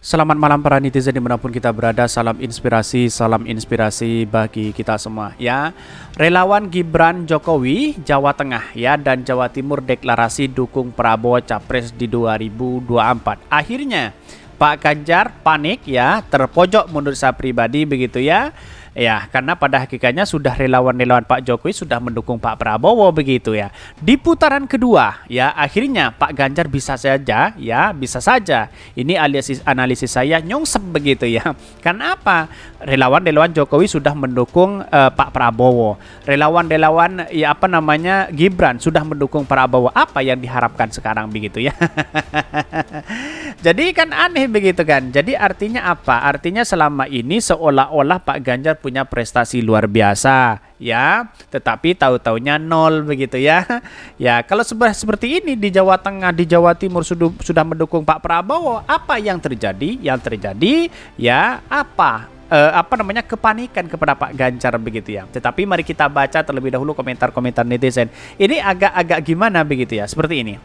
Selamat malam para netizen dimanapun kita berada. Salam inspirasi bagi kita semua ya. Relawan Gibran Jokowi Jawa Tengah ya dan Jawa Timur deklarasi dukung Prabowo Capres di 2024. Akhirnya Pak Ganjar panik ya, terpojok menurut saya pribadi begitu ya. Ya, karena pada hakikatnya sudah relawan-relawan Pak Jokowi sudah mendukung Pak Prabowo begitu ya. Di putaran kedua ya, akhirnya Pak Ganjar bisa saja ya, bisa saja. Ini analisis saya nyongsep begitu ya. Karena apa? Relawan-relawan Jokowi sudah mendukung Pak Prabowo. Relawan-relawan ya apa namanya Gibran sudah mendukung Prabowo. Apa yang diharapkan sekarang begitu ya? Jadi kan aneh begitu kan. Jadi artinya apa? Artinya selama ini seolah-olah Pak Ganjar punya prestasi luar biasa ya, tetapi tahu-taunya nol begitu ya. Ya, kalau seperti ini di Jawa Tengah, di Jawa Timur sudah mendukung Pak Prabowo, apa yang terjadi? Yang terjadi ya apa namanya kepanikan kepada Pak Ganjar begitu ya. Tetapi mari kita baca terlebih dahulu komentar-komentar netizen. Ini agak-agak gimana begitu ya, seperti ini.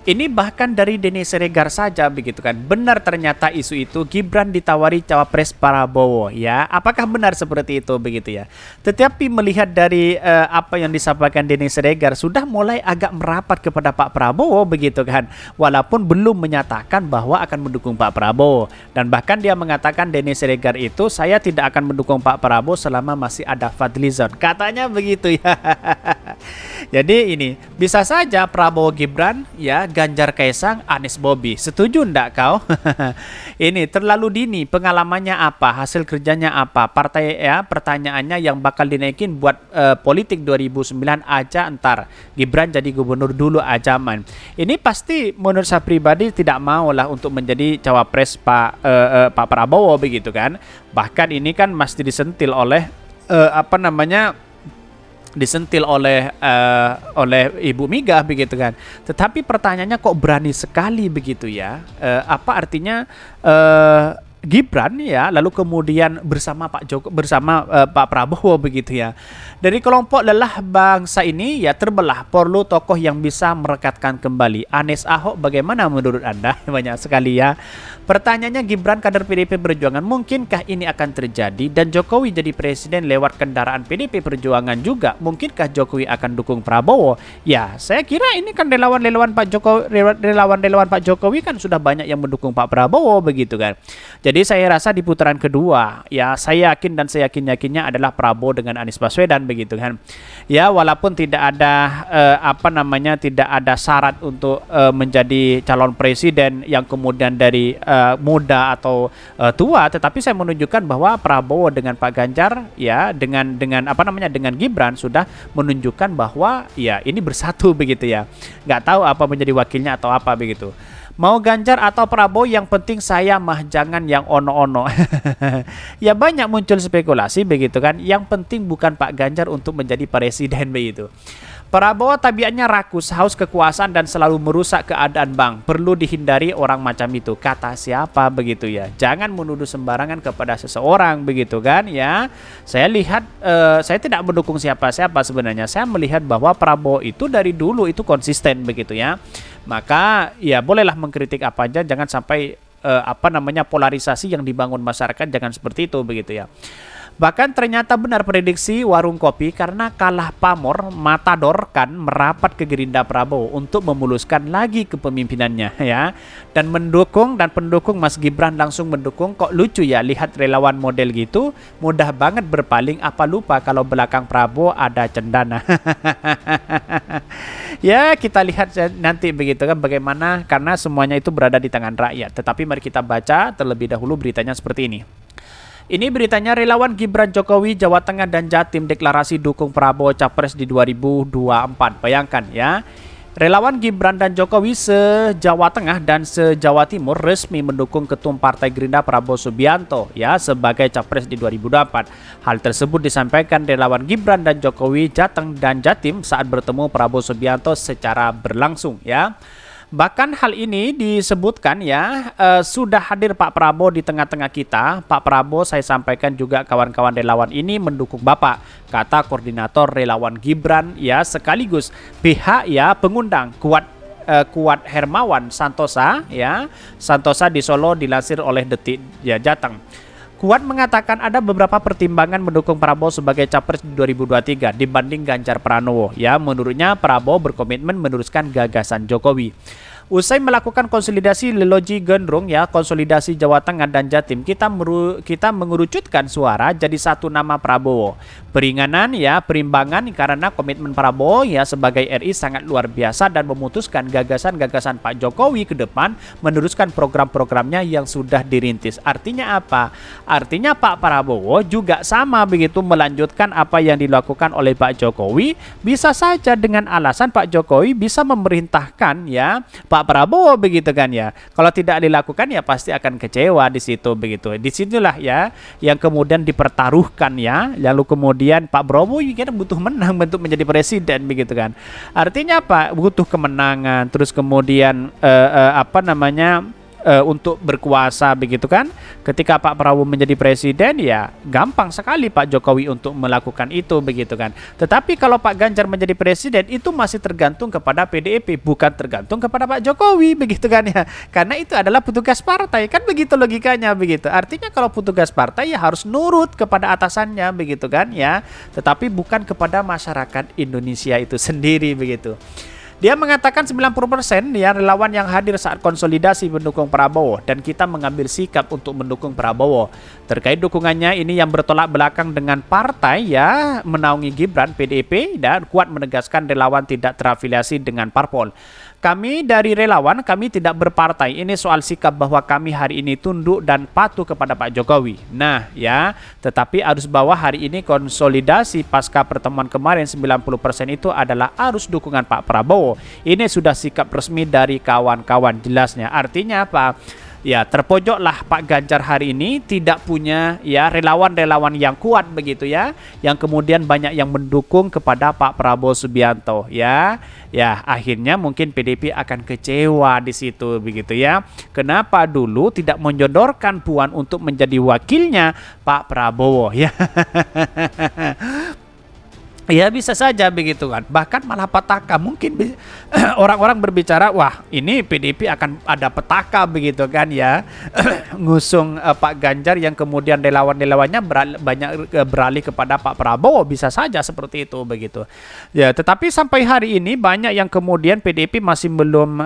Ini bahkan dari Denny Siregar saja begitu kan. Benar ternyata isu itu Gibran ditawari cawapres Prabowo ya. Apakah benar seperti itu begitu ya. Tetapi melihat dari apa yang disampaikan Denny Siregar sudah mulai agak merapat kepada Pak Prabowo begitu kan. Walaupun belum menyatakan bahwa akan mendukung Pak Prabowo. Dan bahkan dia mengatakan Denny Siregar itu saya tidak akan mendukung Pak Prabowo selama masih ada Fadlizon. Katanya begitu ya. Jadi ini bisa saja Prabowo Gibran ya, Ganjar Kaisang, Anies Bobi. Setuju ndak kau? Ini terlalu dini. Pengalamannya apa? Hasil kerjanya apa? Partai ya, pertanyaannya yang bakal dinaikin buat politik 2009 aja entar. Gibran jadi gubernur dulu aja man. Ini pasti menurut saya pribadi tidak mau lah untuk menjadi cawapres Pak Prabowo begitu kan. Bahkan ini kan masih disentil oleh disentil oleh Ibu Mega begitu kan. Tetapi pertanyaannya kok berani sekali begitu ya? Apa artinya Gibran ya, lalu kemudian bersama Pak Prabowo begitu ya. Dari kelompok lelah bangsa ini ya terbelah, perlu tokoh yang bisa merekatkan kembali. Anies, Ahok bagaimana menurut Anda? Banyak sekali ya. Pertanyaannya, Gibran kader PDP Perjuangan, mungkinkah ini akan terjadi dan Jokowi jadi presiden lewat kendaraan PDP Perjuangan juga? Mungkinkah Jokowi akan dukung Prabowo? Ya, saya kira ini kan relawan-relawan Pak Jokowi kan sudah banyak yang mendukung Pak Prabowo begitu kan. Jadi saya rasa di putaran kedua ya saya yakin dan saya yakinnya adalah Prabowo dengan Anies Baswedan begitu kan. Ya, walaupun tidak ada tidak ada syarat untuk menjadi calon presiden yang kemudian dari muda atau tua, tetapi saya menunjukkan bahwa Prabowo dengan Pak Ganjar ya dengan Gibran sudah menunjukkan bahwa ya ini bersatu begitu ya. Nggak tahu apa menjadi wakilnya atau apa begitu. Mau Ganjar atau Prabowo, yang penting saya mah jangan yang ono-ono. Ya banyak muncul spekulasi begitu kan. Yang penting bukan Pak Ganjar untuk menjadi presiden begitu. Prabowo tabiatnya rakus, haus kekuasaan dan selalu merusak keadaan bang. Perlu dihindari orang macam itu. Kata siapa begitu ya. Jangan menuduh sembarangan kepada seseorang begitu kan ya. Saya lihat, saya tidak mendukung siapa-siapa sebenarnya. Saya melihat bahwa Prabowo itu dari dulu itu konsisten begitu ya. Maka ya bolehlah mengkritik apa aja, jangan sampai polarisasi yang dibangun masyarakat jangan seperti itu begitu ya. Bahkan ternyata benar prediksi warung kopi karena kalah pamor, Matador kan merapat ke Gerindra Prabowo untuk memuluskan lagi kepemimpinannya ya. Dan pendukung Mas Gibran langsung mendukung. Kok lucu ya lihat relawan model gitu, mudah banget berpaling, apa lupa kalau belakang Prabowo ada cendana. Ya kita lihat nanti begitu kan bagaimana, karena semuanya itu berada di tangan rakyat. Tetapi mari kita baca terlebih dahulu beritanya seperti ini. Ini beritanya, relawan Gibran Jokowi Jawa Tengah dan Jatim deklarasi dukung Prabowo Capres di 2024. Bayangkan ya, relawan Gibran dan Jokowi se-Jawa Tengah dan se-Jawa Timur resmi mendukung Ketum Partai Gerindra Prabowo Subianto ya sebagai Capres di 2024. Hal tersebut disampaikan relawan Gibran dan Jokowi Jateng dan Jatim saat bertemu Prabowo Subianto secara berlangsung ya. Bahkan hal ini disebutkan ya, sudah hadir Pak Prabowo di tengah-tengah kita. Pak Prabowo, saya sampaikan juga kawan-kawan relawan ini mendukung Bapak, kata koordinator relawan Gibran ya, sekaligus pihak ya pengundang kuat Kuat Hermawan Santosa ya. Santosa di Solo dilansir oleh Detik ya Jateng. Kuat mengatakan ada beberapa pertimbangan mendukung Prabowo sebagai capres di 2023 dibanding Ganjar Pranowo. Ya, menurutnya Prabowo berkomitmen meneruskan gagasan Jokowi. Usai melakukan konsolidasi Leloji Gendrung ya, konsolidasi Jawa Tengah dan Jatim, kita mengerucutkan suara jadi satu nama Prabowo. Peringanan ya, perimbangan karena komitmen Prabowo ya sebagai RI sangat luar biasa dan memutuskan gagasan-gagasan Pak Jokowi ke depan meneruskan program-programnya yang sudah dirintis. Artinya apa? Artinya Pak Prabowo juga sama begitu melanjutkan apa yang dilakukan oleh Pak Jokowi, bisa saja dengan alasan Pak Jokowi bisa memerintahkan ya Pak Prabowo begitu kan ya. Kalau tidak dilakukan ya pasti akan kecewa di situ begitu. Disinilah ya yang kemudian dipertaruhkan ya. Lalu kemudian Pak Prabowo juga butuh menang untuk menjadi presiden begitu kan. Artinya apa? Butuh kemenangan. Terus kemudian untuk berkuasa begitu kan. Ketika Pak Prabowo menjadi presiden ya gampang sekali Pak Jokowi untuk melakukan itu begitu kan. Tetapi kalau Pak Ganjar menjadi presiden itu masih tergantung kepada PDIP, bukan tergantung kepada Pak Jokowi begitu kan ya. Karena itu adalah petugas partai kan, begitu logikanya begitu. Artinya kalau petugas partai ya harus nurut kepada atasannya begitu kan ya. Tetapi bukan kepada masyarakat Indonesia itu sendiri begitu. Dia mengatakan 90% ya relawan yang hadir saat konsolidasi mendukung Prabowo dan kita mengambil sikap untuk mendukung Prabowo. Terkait dukungannya ini yang bertolak belakang dengan partai ya menaungi Gibran PDIP dan Kuat menegaskan relawan tidak terafiliasi dengan parpol. Kami dari relawan, kami tidak berpartai. Ini soal sikap bahwa kami hari ini tunduk dan patuh kepada Pak Jokowi. Nah ya, tetapi arus bawah hari ini konsolidasi pasca pertemuan kemarin 90% itu adalah arus dukungan Pak Prabowo. Ini sudah sikap resmi dari kawan-kawan jelasnya. Artinya apa? Ya terpojoklah Pak Ganjar hari ini, tidak punya ya relawan-relawan yang kuat begitu ya, yang kemudian banyak yang mendukung kepada Pak Prabowo Subianto ya. Ya akhirnya mungkin PDIP akan kecewa di situ begitu ya. Kenapa dulu tidak menyodorkan Puan untuk menjadi wakilnya Pak Prabowo ya. Ya bisa saja begitu kan. Bahkan malah petaka mungkin orang-orang berbicara wah ini PDIP akan ada petaka begitu kan ya. Ngusung Pak Ganjar yang kemudian relawan-relawannya banyak beralih kepada Pak Prabowo, bisa saja seperti itu begitu. Ya tetapi sampai hari ini banyak yang kemudian PDIP masih belum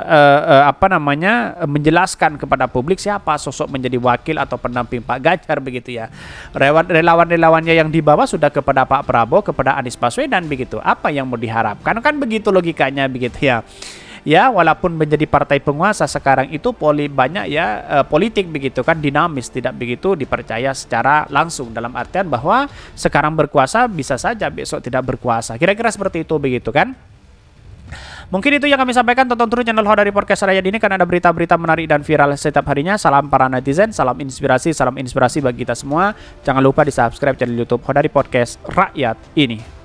menjelaskan kepada publik siapa sosok menjadi wakil atau pendamping Pak Ganjar begitu ya. Relawan-relawannya yang dibawa sudah kepada Pak Prabowo, kepada Anies Baswedan begitu. Apa yang mau diharapkan kan begitu logikanya begitu ya. Ya walaupun menjadi partai penguasa sekarang itu banyak ya politik begitu kan dinamis, tidak begitu dipercaya secara langsung, dalam artian bahwa sekarang berkuasa bisa saja besok tidak berkuasa. Kira-kira seperti itu begitu kan. Mungkin itu yang kami sampaikan. Tonton terus channel Hodari Podcast Rakyat ini karena ada berita-berita menarik dan viral setiap harinya. Salam para netizen, salam inspirasi bagi kita semua. Jangan lupa di subscribe channel YouTube Hodari Podcast Rakyat ini.